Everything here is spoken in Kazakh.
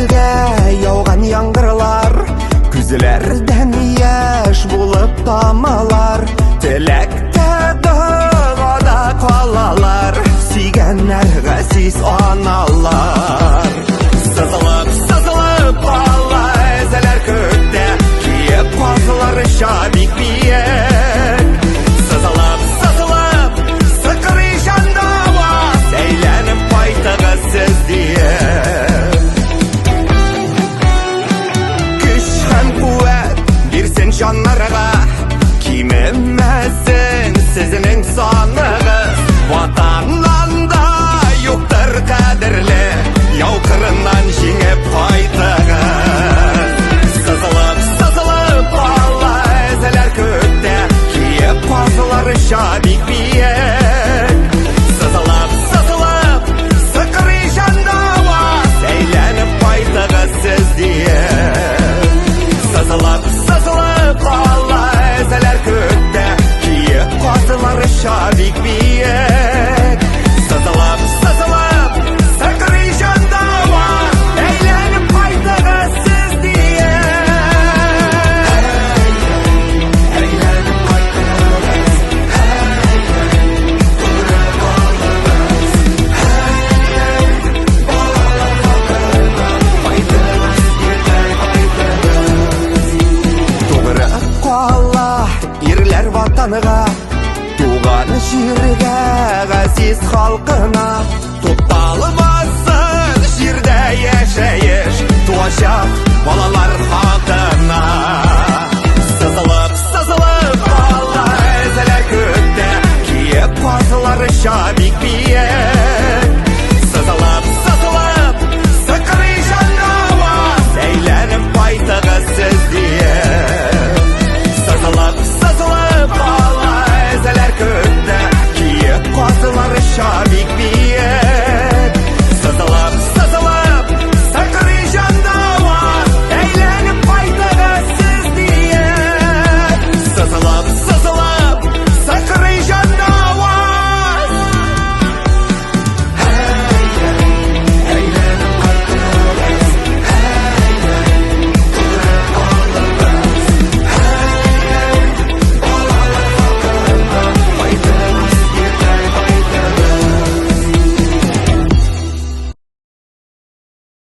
елге яуған яңғырлар, күзлерден яш болып тамалар. Тілекте дұғада қалалар, сүйгеннер ғазиз аналар. Сызылып бала әзілер көкте, киіп қозылар шабик биек. Сызылып сықыры жандава, сәйленіп байтығы сіздейік. Күш һәм қуәт берсін жанларға, кимемәсін сізінің санығыз. Ватаннан да юқтыр қадірлі, яу қырынан жеңіп қайтығыз. Сызылып бала әзілер көкте, киіп қозылар шабик биек. Сызылып сықыры жандава, сәйленіп байтығыз сіздейік. Сызылып бала әзілер көкте, киіп қозылар шабик биек. Сызылып сықыры жандава, сәйленіп байтығыз сіздейік. Ерлер ватаныға, туған жерге, ғазиз халқына.